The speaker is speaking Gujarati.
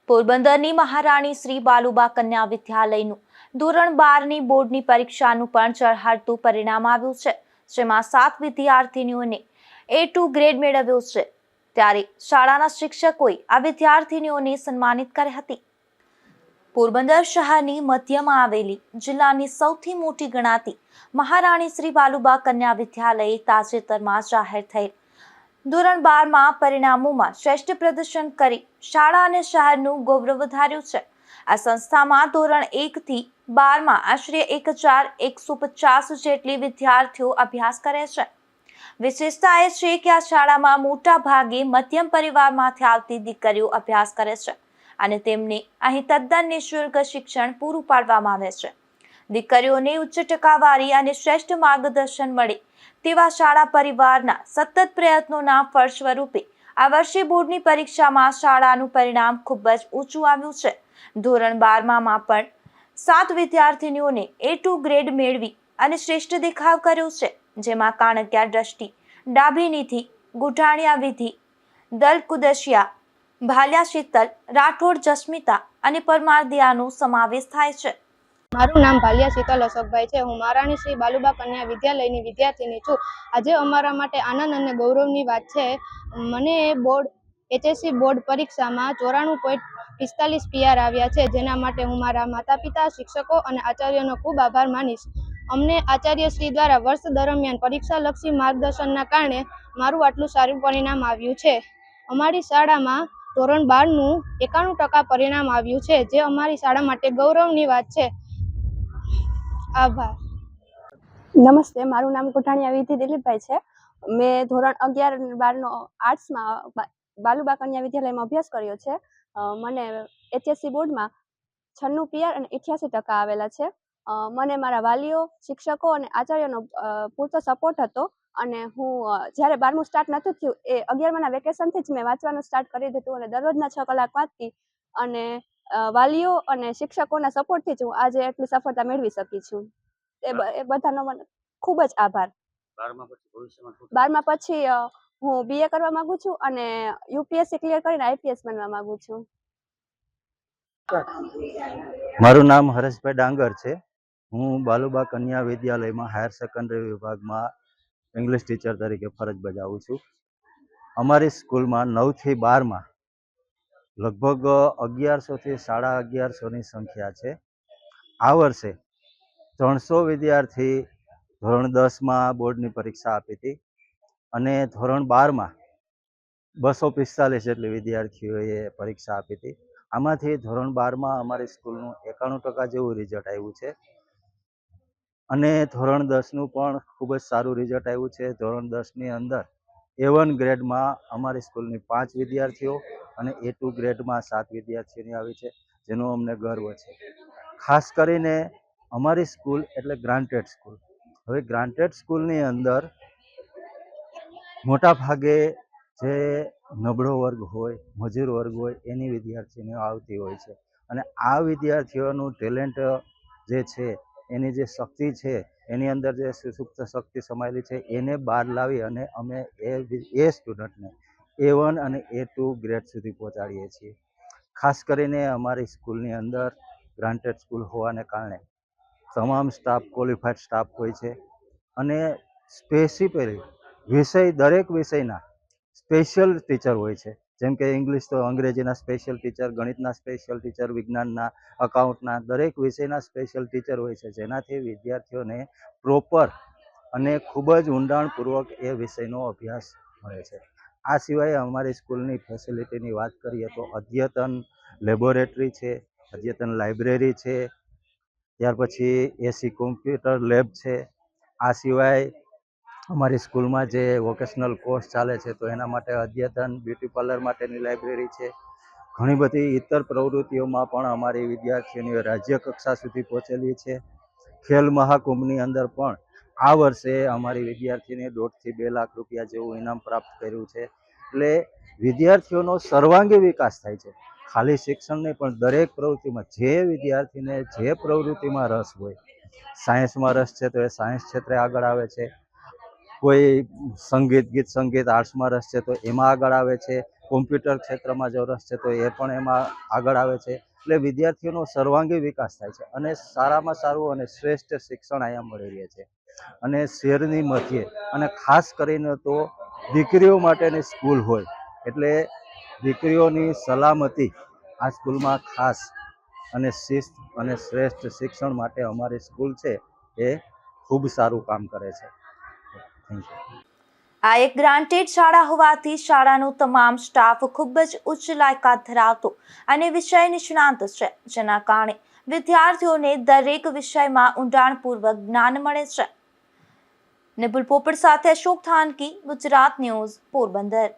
પોરબંદરની મહારાણી શ્રી બાલુબા કન્યા વિદ્યાલયનું ધોરણ 12ની બોર્ડની પરીક્ષાનું પણ ચઢાડતું પરિણામ આવ્યું છે, જેમાં 7 વિદ્યાર્થીનીઓને A2 ગ્રેડ મેળવ્યો છે। ત્યારે શાળાના શિક્ષકોએ આ વિદ્યાર્થીનીઓને સન્માનિત કરી હતી। પોરબંદર શહેરની મધ્યમાં આવેલી જિલ્લાની સૌથી મોટી ગણાતી મહારાણી શ્રી બાલુબા કન્યા વિદ્યાલયે તાજેતરમાં જાહેર થયેલ ધોરણ 12માં પરિણામોમાં શ્રેષ્ઠ પ્રદર્શન કરી શાળા અને શહેરનું ગૌરવ વધાર્યું છે। આ સંસ્થામાં ધોરણ 1 થી 12માં આશરે 1150 જેટલી વિદ્યાર્થીઓ અભ્યાસ કરે છે। વિશેષતા એ છે કે આ શાળામાં મોટા ભાગે મધ્યમ પરિવારમાંથી આવતી દીકરીઓ અભ્યાસ કરે છે અને તેમને અહીં તદ્દન નિઃશુલ્ક શિક્ષણ પૂરું પાડવામાં આવે છે। દીકરીઓને ઉચ્ચ ટકાવારી અને શ્રેષ્ઠ માર્ગદર્શન મળે તેવા શાળા પરિવારના સતત પ્રયત્નોના ફળ સ્વરૂપે આ વર્ષે બોર્ડની પરીક્ષામાં શાળાનું પરિણામ ખૂબ જ ઊંચું આવ્યું છે। ધોરણ 12માં પણ 7 વિદ્યાર્થીનીઓને A2 ગ્રેડ મેળવી અને શ્રેષ્ઠ દેખાવ કર્યો છે, જેમાં કાણકિયા દ્રષ્ટિ, ડાભી નિધિ, ગુઠાણિયા વિધિ, દલકુદશિયા, ભાલિયા શીતલ, રાઠોડ જસ્મિતા અને પરમાર દિયાનો સમાવેશ થાય છે। મારું નામ ભાલિયા શીતલ અશોકભાઈ છે। હું મહારાણી શ્રી બાલુબા કન્યા વિદ્યાલયની વિદ્યાર્થીની છું। આજે અમારા માટે આનંદ અને ગૌરવની વાત છે। મને HSC બોર્ડ પરીક્ષામાં 94.45 PR આવ્યા છે, જેના માટે હું મારા માતા પિતા, શિક્ષકો અને આચાર્યોનો ખૂબ આભાર માનીશ। અમને આચાર્યશ્રી દ્વારા વર્ષ દરમિયાન પરીક્ષાલક્ષી માર્ગદર્શનના કારણે મારું આટલું સારું પરિણામ આવ્યું છે। અમારી શાળામાં ધોરણ 12નું 91% પરિણામ આવ્યું છે, જે અમારી શાળા માટે ગૌરવની વાત છે। આભાર। નમસ્તે, મારું નામ ગુઠાણિયા વિધિ દિલીપભાઈ છે। મેં ધોરણ 11 અને 12નો આર્ટ્સમાં બાલુબા કન્યા વિદ્યાલયમાં અભ્યાસ કર્યો છે। મને HSC બોર્ડમાં 96 PR અને 88% આવેલા છે। મને મારા વાલીઓ, શિક્ષકો અને આચાર્યનો પૂરતો સપોર્ટ હતો અને હું જ્યારે 12મું સ્ટાર્ટ નહોતું થયું એ 11માના વેકેશનથી જ મેં વાંચવાનું સ્ટાર્ટ કરી દીધું અને દરરોજના 6 કલાક વાંચતી અને વાલીઓ અને શિક્ષકોના સપોર્ટથી જ હું આજે એટલી સફળતા મેળવી શકી છું। એ બધાનો મને ખૂબ જ આભાર। 12મા પછી હું BA કરવા માંગુ છું અને UPSC ક્લિયર કરીને IPS બનવા માંગુ છું। મારું નામ હરેશભાઈ ડાંગર છે। હું બાલુબા કન્યા વિદ્યાલયમાં હાયર સેકન્ડરી વિભાગમાં ઇંગ્લિશ ટીચર તરીકે ફરજ બજાવું છું। અમારી સ્કૂલમાં 9 થી 12માં લગભગ 1100 થી 1150ની સંખ્યા છે। આ વર્ષે 300 વિદ્યાર્થી ધોરણ 10માં બોર્ડની પરીક્ષા આપી હતી અને ધોરણ 12માં 245 જેટલી વિદ્યાર્થીઓએ પરીક્ષા આપી હતી। આમાંથી ધોરણ 12માં અમારી સ્કૂલનું 91% જેવું રિઝલ્ટ આવ્યું છે અને ધોરણ 10નું પણ ખૂબ જ સારું રિઝલ્ટ આવ્યું છે। ધોરણ 10ની અંદર A1 ગ્રેડમાં અમારી સ્કૂલની 5 વિદ્યાર્થીઓ અને A2 ગ્રેડમાં 7 વિદ્યાર્થીઓની આવી છે, જેનો અમને ગર્વ છે। ખાસ કરીને અમારી સ્કૂલ એટલે ગ્રાન્ટેડ સ્કૂલ। હવે ગ્રાન્ટેડ સ્કૂલની અંદર મોટા ભાગે જે નબળો વર્ગ હોય, મજૂર વર્ગ હોય એની વિદ્યાર્થીનીઓ આવતી હોય છે અને આ વિદ્યાર્થીઓનું ટેલેન્ટ જે છે, એની જે શક્તિ છે, એની અંદર જે સુસુપ્ત શક્તિ સમાયેલી છે, એને બહાર લાવી અને અમે એ સ્ટુડન્ટને A1 અને A2 ગ્રેડ સુધી પહોંચાડીએ છીએ। ખાસ કરીને અમારી સ્કૂલની અંદર ગ્રાન્ટેડ સ્કૂલ હોવાને કારણે તમામ સ્ટાફ ક્વોલિફાઈડ સ્ટાફ હોય છે અને સ્પેસિફિકલી દરેક વિષયના સ્પેશિયલ ટીચર હોય છે। જેમ કે ઇંગ્લિશ તો અંગ્રેજીના સ્પેશિયલ ટીચર, ગણિતના સ્પેશિયલ ટીચર, વિજ્ઞાનના, અકાઉન્ટના દરેક વિષયના સ્પેશિયલ ટીચર હોય છે, જેનાથી વિદ્યાર્થીઓને પ્રોપર અને ખૂબ જ ઊંડાણપૂર્વક એ વિષયનો અભ્યાસ મળે છે। આ સિવાય અમારી સ્કૂલની ફેસિલિટીની વાત કરીએ તો અદ્યતન લેબોરેટરી છે, અદ્યતન લાઇબ્રેરી છે, ત્યાર પછી AC કોમ્પ્યુટર લેબ છે। આ સિવાય અમારી સ્કૂલમાં જે વોકેશનલ કોર્સ ચાલે છે તો એના માટે અદ્યતન બ્યુટી પાર્લર માટેની લાઇબ્રેરી છે। ઘણી બધી ઇતર પ્રવૃત્તિઓમાં પણ અમારી વિદ્યાર્થીઓની રાજ્ય કક્ષા સુધી પહોંચેલી છે। ખેલ મહાકુંભની અંદર પણ આ વર્ષે અમારી વિદ્યાર્થીને 1.5 થી 2 લાખ રૂપિયા જેવું ઇનામ પ્રાપ્ત કર્યું છે। એટલે વિદ્યાર્થીઓનો સર્વાંગી વિકાસ થાય છે। ખાલી શિક્ષણ નહીં પણ દરેક પ્રવૃત્તિમાં જે વિદ્યાર્થીને જે પ્રવૃત્તિમાં રસ હોય, સાયન્સમાં રસ છે તો એ સાયન્સ ક્ષેત્રે આગળ આવે છે, કોઈ સંગીત, ગીત સંગીત, આર્ટ્સમાં રસ છે તો એમાં આગળ આવે છે, કોમ્પ્યુટર ક્ષેત્રમાં જો રસ છે તો એ પણ એમાં આગળ આવે છે. એટલે વિદ્યાર્થીઓનો સર્વાંગી વિકાસ થાય છે અને સારામાં સારું અને શ્રેષ્ઠ શિક્ષણ અહીંયા મળી રહે છે. અને શહેરની મધ્યે અને ખાસ કરીને તો દીકરીઓ માટેની સ્કૂલ હોય એટલે દીકરીઓની સલામતી આ સ્કૂલમાં ખાસ અને શિસ્ત અને શ્રેષ્ઠ શિક્ષણ માટે અમારી સ્કૂલ છે એ ખૂબ સારું કામ કરે છે. Thank you. આ એક ગ્રાન્ટેડ શાળા હોવાથી શાળાનો તમામ સ્ટાફ ખૂબ જ ઉચ્ચ લાયકાત ધરાવતો અને વિષય નિષ્ણાંત છે, જેના કારણે વિદ્યાર્થીઓને દરેક વિષયમાં ઊંડાણપૂર્વક જ્ઞાન મળે છે. નિપુલ પોપટ સાથે અશોક થાનકી, ગુજરાત ન્યૂઝ, પોરબંદર.